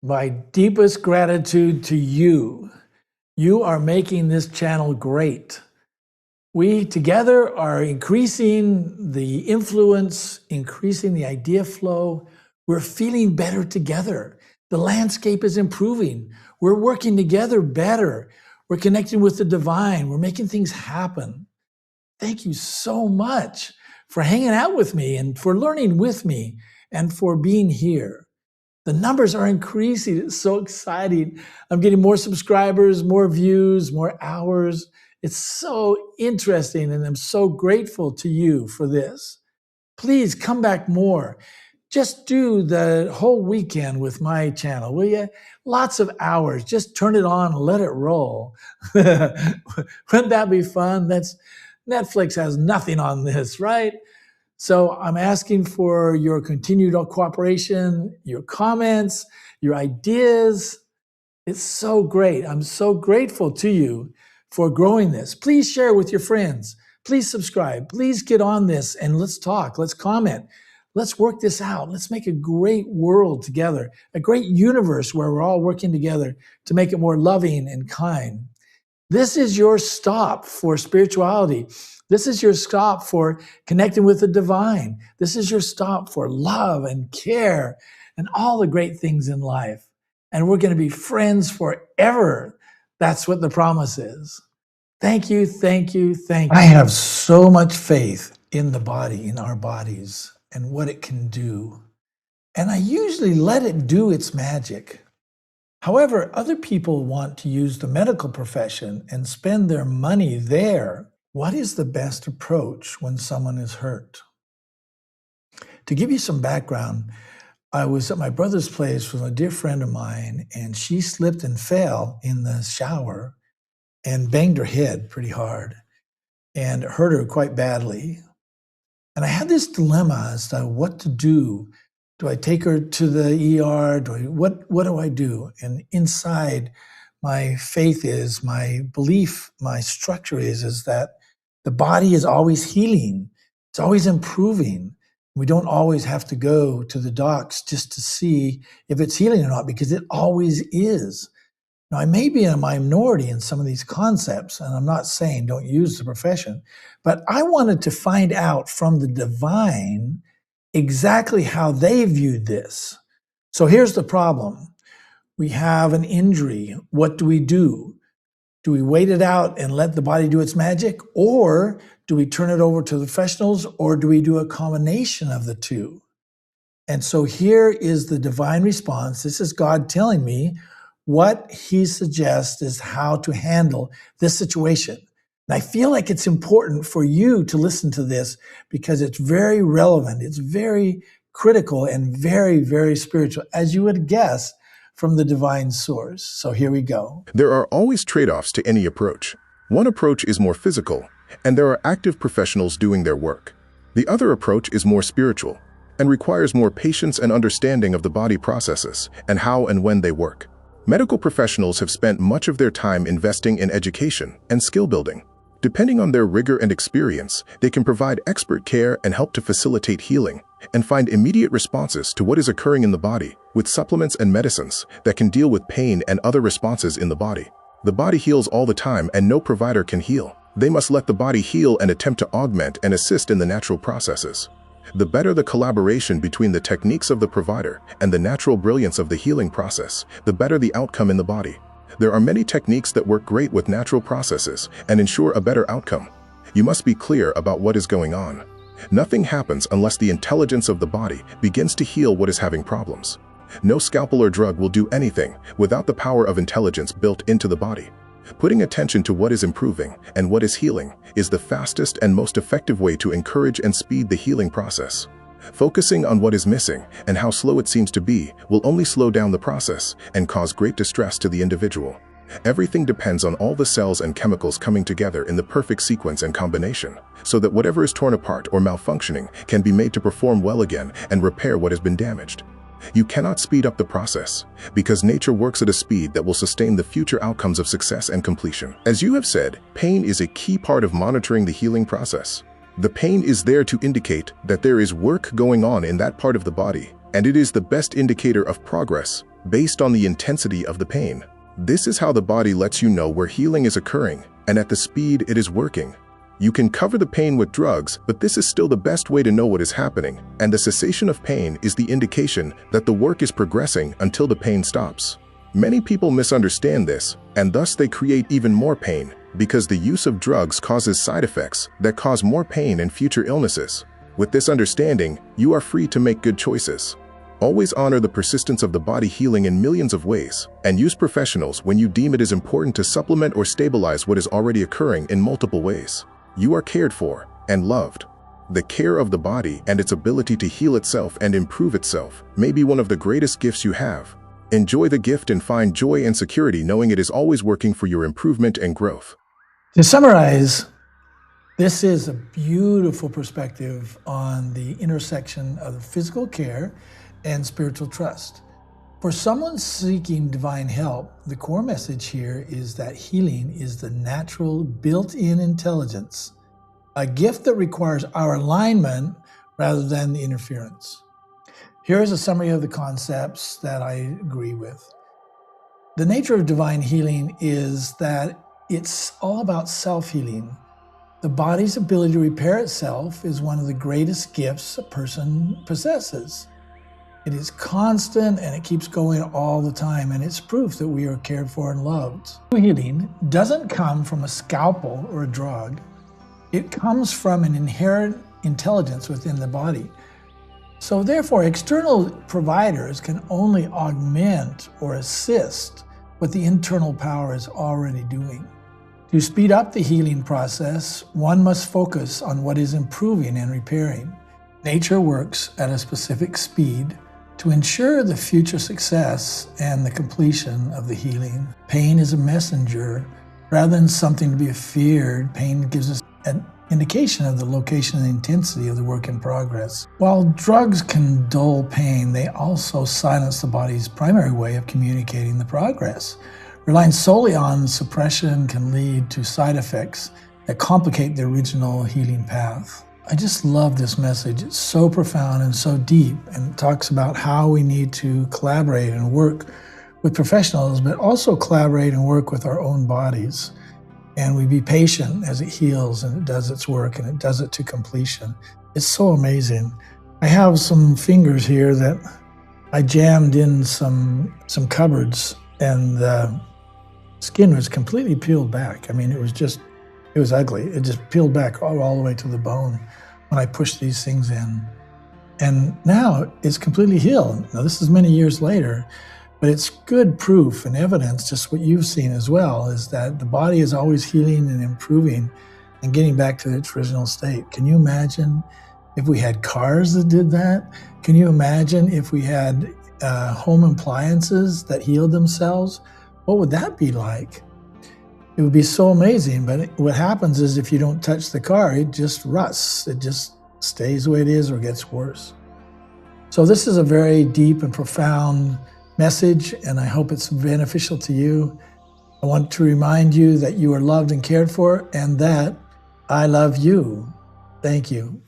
My deepest gratitude to you. You are making this channel great. We together are increasing the influence, increasing the idea flow. We're feeling better together. The landscape is improving. We're working together better. We're connecting with the divine. We're making things happen. Thank you so much for hanging out with me and for learning with me and for being here. The numbers are increasing. It's so exciting. I'm getting more subscribers, more views, more hours. It's so interesting, and I'm so grateful to you for this. Please come back more. Just do the whole weekend with my channel, will you? Lots of hours. Just turn it on and let it roll. Wouldn't that be fun? Netflix has nothing on this, right? So I'm asking for your continued cooperation, your comments, your ideas. It's so great. I'm so grateful to you for growing this. Please share with your friends. Please subscribe. Please get on this and let's talk. Let's comment. Let's work this out. Let's make a great world together, a great universe where we're all working together to make it more loving and kind. This is your stop for spirituality. This is your stop for connecting with the divine. This is your stop for love and care and all the great things in life. And we're going to be friends forever. That's what the promise is. Thank you, thank you, thank you. I have so much faith in the body, in our bodies, and what it can do. And I usually let it do its magic. However, other people want to use the medical profession and spend their money there. What is the best approach when someone is hurt? To give you some background, I was at my brother's place with a dear friend of mine, and she slipped and fell in the shower and banged her head pretty hard and hurt her quite badly. And I had this dilemma as to what to do. Do I take her to the ER? What do I do? And inside, my faith is, my belief, my structure is that the body is always healing. It's always improving. We don't always have to go to the docs just to see if it's healing or not, because it always is. Now, I may be in a minority in some of these concepts, and I'm not saying don't use the profession, but I wanted to find out from the divine exactly how they viewed this. So here's the problem. We have an injury. What do we do? Do we wait it out and let the body do its magic? Or do we turn it over to the professionals? Or do we do a combination of the two? And so here is the divine response. This is God telling me what he suggests is how to handle this situation. And I feel like it's important for you to listen to this because it's very relevant. It's very critical and very, very spiritual, as you would guess, from the divine source. So here we go. There are always trade-offs to any approach. One approach is more physical, and there are active professionals doing their work. The other approach is more spiritual and requires more patience and understanding of the body processes and how and when they work. Medical professionals have spent much of their time investing in education and skill building. Depending on their rigor and experience, they can provide expert care and help to facilitate healing and find immediate responses to what is occurring in the body with supplements and medicines that can deal with pain and other responses in the body. The body heals all the time and no provider can heal. They must let the body heal and attempt to augment and assist in the natural processes. The better the collaboration between the techniques of the provider and the natural brilliance of the healing process, the better the outcome in the body. There are many techniques that work great with natural processes and ensure a better outcome. You must be clear about what is going on. Nothing happens unless the intelligence of the body begins to heal what is having problems. No scalpel or drug will do anything without the power of intelligence built into the body. Putting attention to what is improving and what is healing is the fastest and most effective way to encourage and speed the healing process. Focusing on what is missing and how slow it seems to be will only slow down the process and cause great distress to the individual. Everything depends on all the cells and chemicals coming together in the perfect sequence and combination, so that whatever is torn apart or malfunctioning can be made to perform well again and repair what has been damaged. You cannot speed up the process, because nature works at a speed that will sustain the future outcomes of success and completion. As you have said, pain is a key part of monitoring the healing process. The pain is there to indicate that there is work going on in that part of the body, and it is the best indicator of progress based on the intensity of the pain. This is how the body lets you know where healing is occurring and at the speed it is working. You can cover the pain with drugs, but this is still the best way to know what is happening, and the cessation of pain is the indication that the work is progressing until the pain stops. Many people misunderstand this, and thus they create even more pain, because the use of drugs causes side effects that cause more pain and future illnesses. With this understanding, you are free to make good choices. Always honor the persistence of the body healing in millions of ways, and use professionals when you deem it is important to supplement or stabilize what is already occurring in multiple ways. You are cared for and loved. The care of the body and its ability to heal itself and improve itself may be one of the greatest gifts you have. Enjoy the gift and find joy and security knowing it is always working for your improvement and growth. To summarize, this is a beautiful perspective on the intersection of physical care and spiritual trust. For someone seeking divine help, the core message here is that healing is the natural built-in intelligence, a gift that requires our alignment rather than the interference. Here is a summary of the concepts that I agree with. The nature of divine healing is that it's all about self-healing. The body's ability to repair itself is one of the greatest gifts a person possesses. It is constant and it keeps going all the time, and it's proof that we are cared for and loved. Healing doesn't come from a scalpel or a drug. It comes from an inherent intelligence within the body. So therefore, external providers can only augment or assist what the internal power is already doing. To speed up the healing process, one must focus on what is improving and repairing. Nature works at a specific speed to ensure the future success and the completion of the healing. Pain is a messenger rather than something to be feared. Pain gives us an indication of the location and intensity of the work in progress. While drugs can dull pain, they also silence the body's primary way of communicating the progress. Relying solely on suppression can lead to side effects that complicate the original healing path. I just love this message. It's so profound and so deep, and it talks about how we need to collaborate and work with professionals, but also collaborate and work with our own bodies. And we be patient as it heals and it does its work and it does it to completion. It's so amazing. I have some fingers here that I jammed in some cupboards, and the skin was completely peeled back. I mean, it was ugly. It just peeled back all the way to the bone when I pushed these things in. And now it's completely healed. Now this is many years later, but it's good proof and evidence, just what you've seen as well, is that the body is always healing and improving and getting back to its original state. Can you imagine if we had cars that did that? Can you imagine if we had home appliances that healed themselves? What would that be like? It would be so amazing, but what happens is if you don't touch the car, it just rusts. It just stays the way it is or gets worse. So this is a very deep and profound message, and I hope it's beneficial to you. I want to remind you that you are loved and cared for, and that I love you. Thank you.